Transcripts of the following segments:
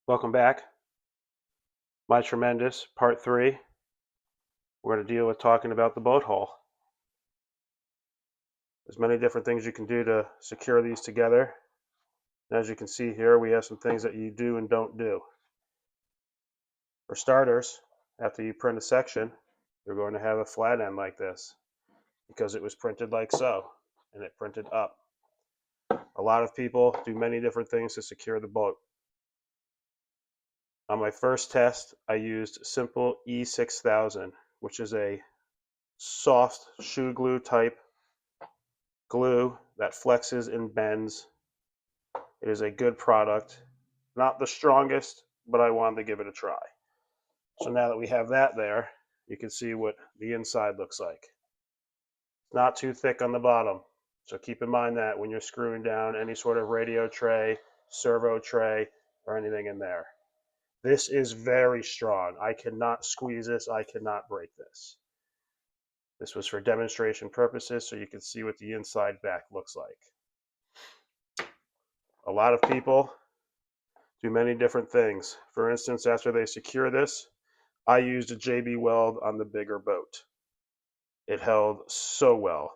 Welcome back. My Tremendous, Part 3. We're going to deal with talking about the boat hull. There's many different things you can do to secure these together. And as you can see here, we have some things that you do and don't do. For starters, after you print a section, you're going to have a flat end like this because it was printed like so, and it printed up. A lot of people do many different things to secure the boat. On my first test, I used Simple E6000, which is a soft shoe glue type glue that flexes and bends. It is a good product. Not the strongest, but I wanted to give it a try. So now that we have that there, you can see what the inside looks like. Not too thick on the bottom. So keep in mind that when you're screwing down any sort of radio tray, servo tray, or anything in there. This is very strong. I cannot squeeze this. I cannot break this. This was for demonstration purposes so you can see what the inside back looks like. A lot of people do many different things. For instance, after they secure this, I used a JB Weld on the bigger boat. It held so well.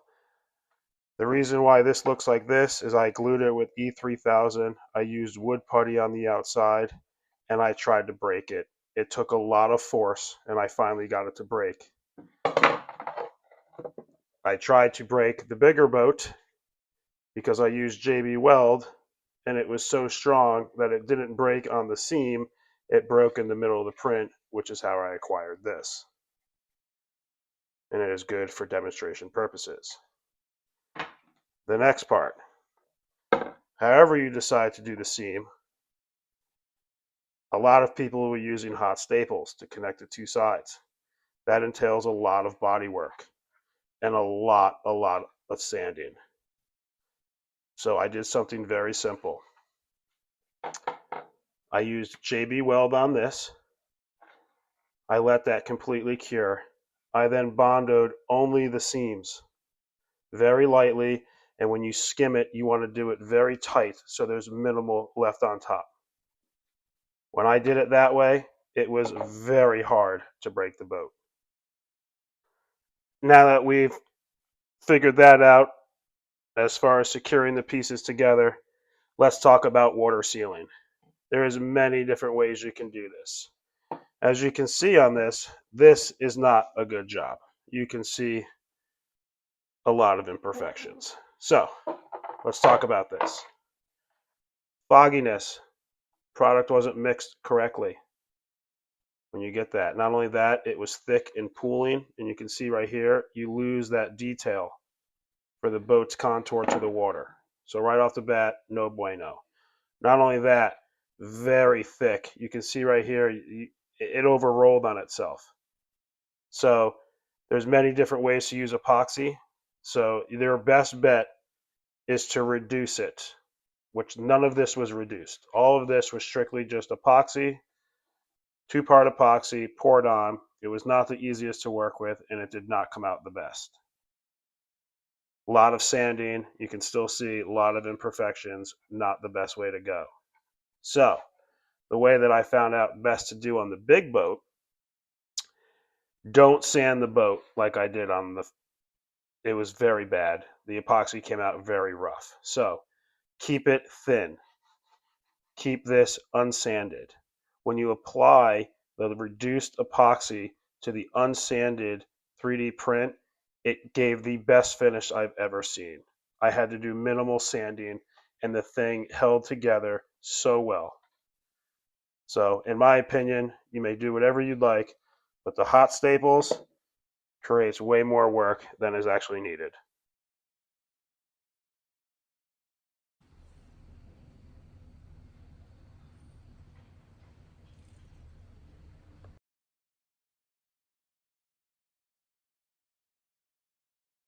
The reason why this looks like this is I glued it with E3000. I used wood putty on the outside, and I tried to break it. It took a lot of force, and I finally got it to break. I tried to break the bigger boat because I used JB Weld, and it was so strong that it didn't break on the seam. It broke in the middle of the print, which is how I acquired this. And it is good for demonstration purposes. The next part, however you decide to do the seam, a lot of people were using hot staples to connect the two sides. That entails a lot of body work and a lot of sanding. So I did something very simple. I used JB Weld on this. I let that completely cure. I then bondoed only the seams very lightly, and when you skim it, you want to do it very tight so there's minimal left on top. When I did it that way, it was very hard to break the boat. Now that we've figured that out as far as securing the pieces together, let's talk about water sealing. There is many different ways you can do this. As you can see on this, this is not a good job. You can see a lot of imperfections. So let's talk about this. Fogginess. Product wasn't mixed correctly. When you get that, not only that, it was thick and pooling, and you can see right here, you lose that detail for the boat's contour to the water. So right off the bat, no bueno. Not only that, very thick. You can see right here, it overrolled on itself. So there's many different ways to use epoxy. So their best bet is to reduce it, which none of this was reduced. All of this was strictly just epoxy, two-part epoxy poured on. It was not the easiest to work with, and it did not come out the best. A lot of sanding. You can still see a lot of imperfections. Not the best way to go. So the way that I found out best to do on the big boat, don't sand the boat like I did on the, it was very bad. The epoxy came out very rough. So keep it thin. Keep this unsanded. When you apply the reduced epoxy to the unsanded 3D print, it gave the best finish I've ever seen. I had to do minimal sanding, and the thing held together so well. So, in my opinion, you may do whatever you'd like, but the hot staples creates way more work than is actually needed.